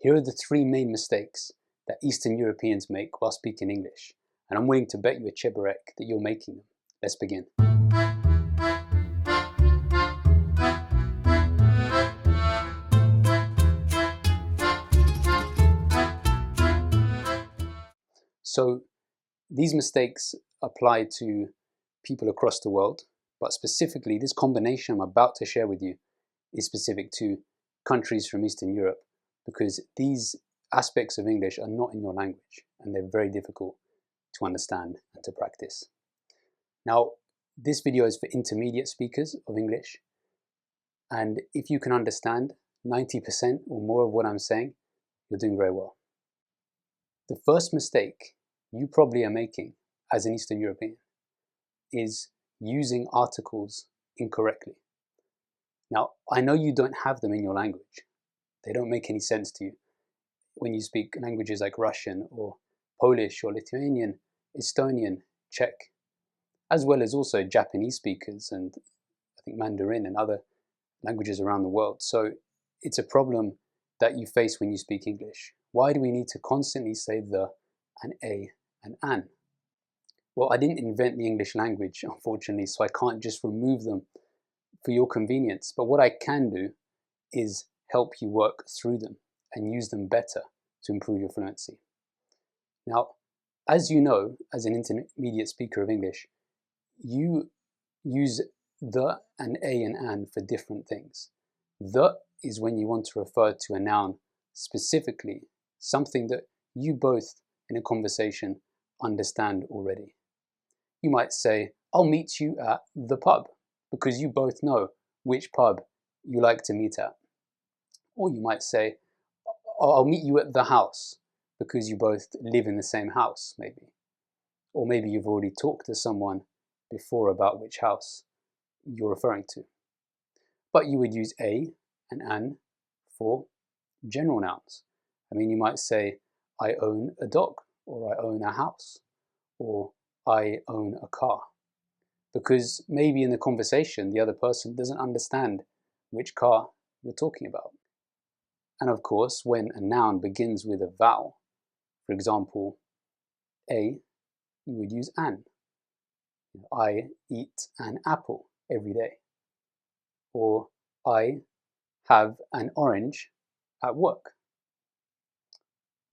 Here are the three main mistakes that Eastern Europeans make while speaking English, and I'm willing to bet you a cheburek that you're making them. Let's begin. So these mistakes apply to people across the world, but specifically this combination I'm about to share with you is specific to countries from Eastern Europe, because these aspects of English are not in your language and they're very difficult to understand and to practice. Now, this video is for intermediate speakers of English, and if you can understand 90% or more of what I'm saying, you're doing very well. The first mistake you probably are making as an Eastern European is using articles incorrectly. Now, I know you don't have them in your language. They don't make any sense to you. When you speak languages like Russian or Polish or Lithuanian, Estonian, Czech, as well as also Japanese speakers and I think Mandarin and other languages around the world. So it's a problem that you face when you speak English. Why do we need to constantly say the and a and an? Well, I didn't invent the English language, unfortunately, so I can't just remove them for your convenience. But what I can do is help you work through them and use them better to improve your fluency. Now, as you know, as an intermediate speaker of English, you use the and a and an for different things. The is when you want to refer to a noun specifically, something that you both in a conversation understand already. You might say, I'll meet you at the pub, because you both know which pub you like to meet at. Or you might say, I'll meet you at the house, because you both live in the same house, maybe. Or maybe you've already talked to someone before about which house you're referring to. But you would use a and an for general nouns. I mean, you might say, I own a dog, or I own a house, or I own a car. Because maybe in the conversation, the other person doesn't understand which car you're talking about. And of course, when a noun begins with a vowel, for example, a, you would use an. I eat an apple every day. Or I have an orange at work.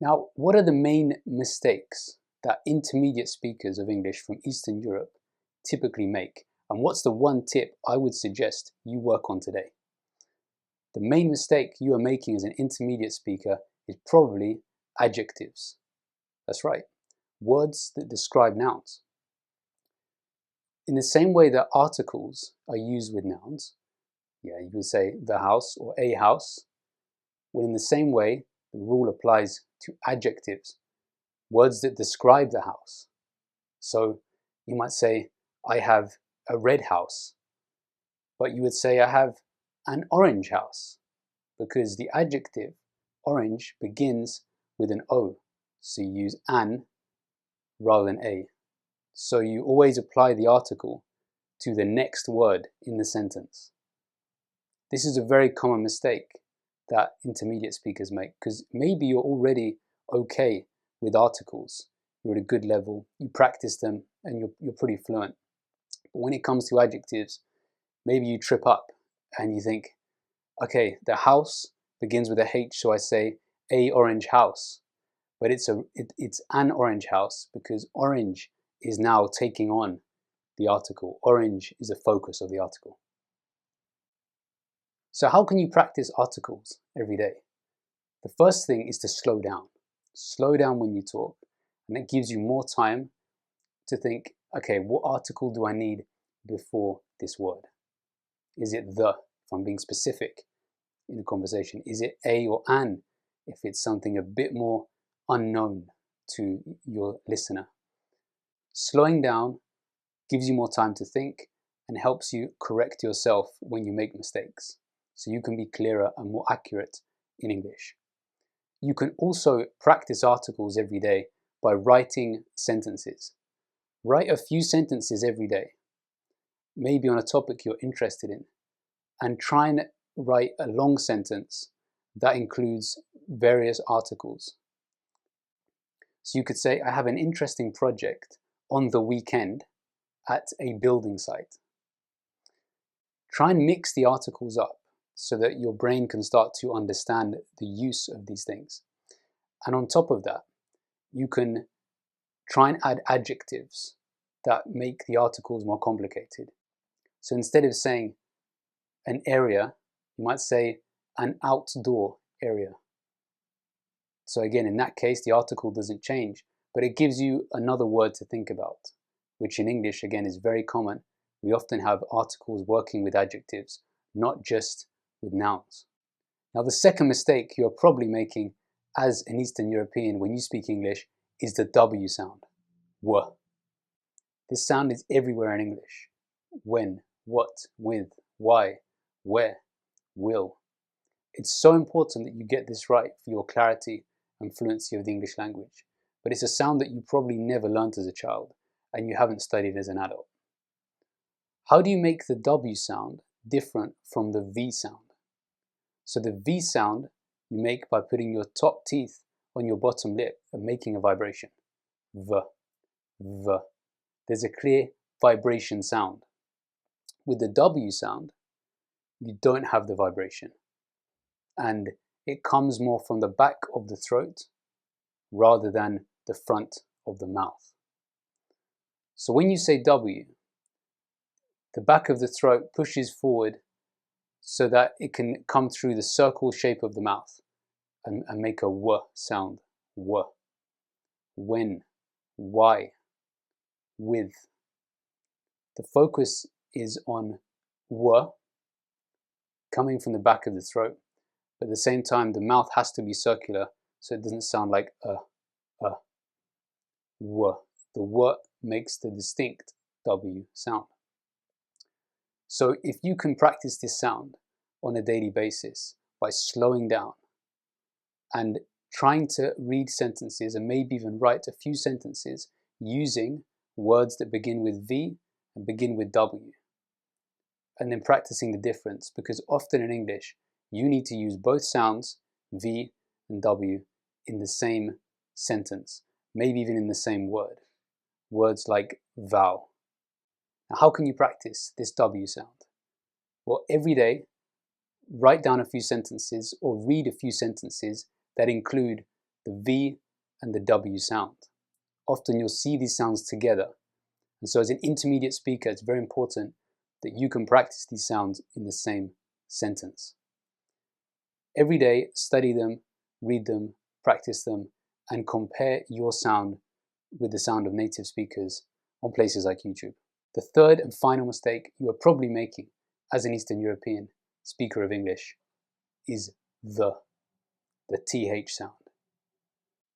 Now, what are the main mistakes that intermediate speakers of English from Eastern Europe typically make? And what's the one tip I would suggest you work on today? The main mistake you are making as an intermediate speaker is probably adjectives. That's right, words that describe nouns. In the same way that articles are used with nouns, you would say the house or a house, well, in the same way, the rule applies to adjectives, words that describe the house. So you might say, I have a red house, but you would say, I have an orange house, because the adjective orange begins with an O, so you use an rather than a. So you always apply the article to the next word in the sentence. This is a very common mistake that intermediate speakers make, because maybe you're already okay with articles, you're at a good level, you practice them and you're pretty fluent. But when it comes to adjectives, maybe you trip up and you think, okay, the house begins with a H, so I say a orange house. But it's an orange house because orange is now taking on the article. Orange is the focus of the article. So how can you practice articles every day? The first thing is to slow down. Slow down when you talk, and it gives you more time to think, okay, what article do I need before this word? Is it the, if I'm being specific in a conversation? Is it a or an, if it's something a bit more unknown to your listener? Slowing down gives you more time to think and helps you correct yourself when you make mistakes, so you can be clearer and more accurate in English. You can also practice articles every day by writing sentences. Write a few sentences every day, maybe on a topic you're interested in, and try and write a long sentence that includes various articles. So you could say, I have an interesting project on the weekend at a building site. Try and mix the articles up so that your brain can start to understand the use of these things. And on top of that, you can try and add adjectives that make the articles more complicated. So instead of saying an area, you might say an outdoor area. So again, in that case, the article doesn't change, but it gives you another word to think about, which in English, again, is very common. We often have articles working with adjectives, not just with nouns. Now, the second mistake you're probably making as an Eastern European when you speak English is the W sound, w. This sound is everywhere in English. When, what, with, why, where, will. It's so important that you get this right for your clarity and fluency of the English language. But it's a sound that you probably never learnt as a child and you haven't studied as an adult. How do you make the W sound different from the V sound? So the V sound you make by putting your top teeth on your bottom lip and making a vibration. V, V. There's a clear vibration sound. With the W sound, you don't have the vibration. And it comes more from the back of the throat rather than the front of the mouth. So when you say W, the back of the throat pushes forward so that it can come through the circle shape of the mouth and make a W sound. W. When, why, with. The focus is on W coming from the back of the throat, but at the same time the mouth has to be circular so it doesn't sound like W. The W makes the distinct W sound. So if you can practice this sound on a daily basis by slowing down and trying to read sentences and maybe even write a few sentences using words that begin with V and begin with W, and then practicing the difference, because often in English you need to use both sounds, V and W, in the same sentence, maybe even in the same word. Words like vow. Now, how can you practice this W sound? Well, every day, write down a few sentences or read a few sentences that include the V and the W sound. Often you'll see these sounds together. And so as an intermediate speaker, it's very important that you can practice these sounds in the same sentence. Every day, study them, read them, practice them, and compare your sound with the sound of native speakers on places like YouTube. The third and final mistake you are probably making as an Eastern European speaker of English is the TH sound.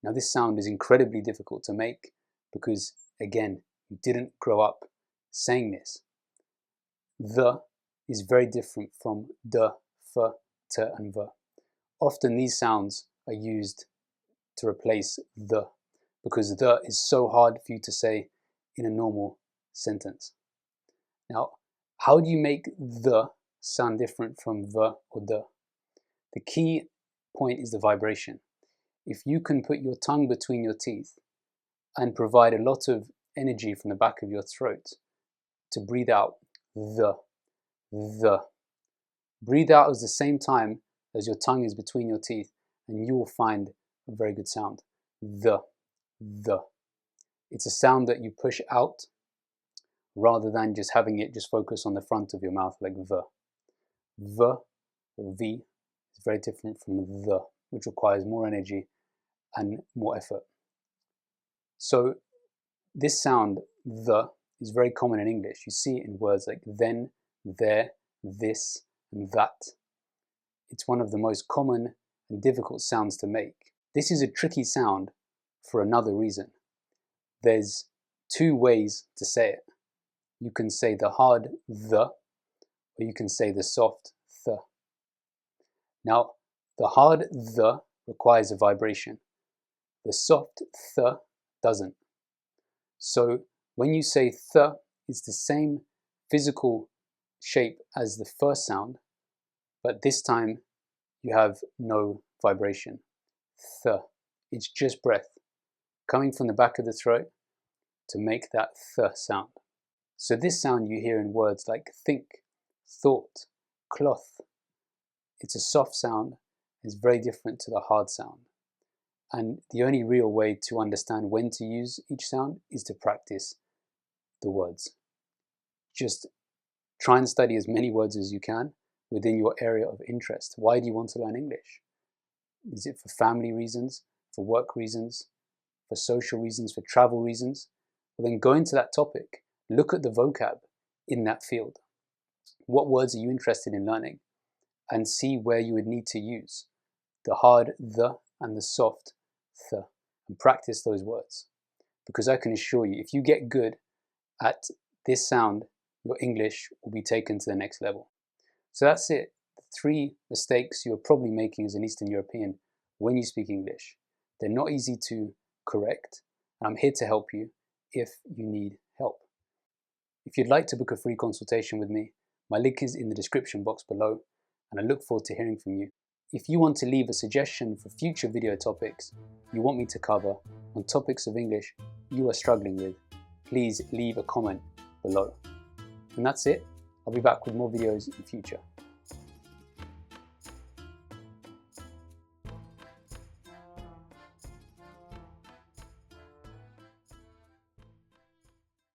Now this sound is incredibly difficult to make because, again, you didn't grow up saying this. The is very different from the, f, t, and v. Often these sounds are used to replace the, because the is so hard for you to say in a normal sentence. Now, how do you make the sound different from the or the? The key point is the vibration. If you can put your tongue between your teeth and provide a lot of energy from the back of your throat to breathe out the. Breathe out at the same time as your tongue is between your teeth and you will find a very good sound. The. It's a sound that you push out rather than just having it just focus on the front of your mouth like the. The or V is very different from the, which requires more energy and more effort. So this sound, the, is very common in English. You see it in words like then, there, this, and that. It's one of the most common and difficult sounds to make. This is a tricky sound for another reason. There's two ways to say it. You can say the hard the, or you can say the soft th. Now, the hard the requires a vibration. The soft th doesn't. So when you say th, it's the same physical shape as the first sound, but this time you have no vibration. th. It's just breath coming from the back of the throat to make that th sound. So this sound you hear in words like think, thought, cloth. It's a soft sound. It's very different to the hard sound. And the only real way to understand when to use each sound is to practice the words. Just try and study as many words as you can within your area of interest. Why do you want to learn English? Is it for family reasons, for work reasons, for social reasons, for travel reasons? Well, then go into that topic. Look at the vocab in that field. What words are you interested in learning? And see where you would need to use the hard the and the soft th, and practice those words. Because I can assure you, if you get good at this sound, your English will be taken to the next level. So that's it. The 3 mistakes you're probably making as an Eastern European when you speak English. They're not easy to correct, and I'm here to help you if you need help. If you'd like to book a free consultation with me, my link is in the description box below, and I look forward to hearing from you. If you want to leave a suggestion for future video topics you want me to cover on topics of English you are struggling with, please leave a comment below. And that's it. I'll be back with more videos in the future.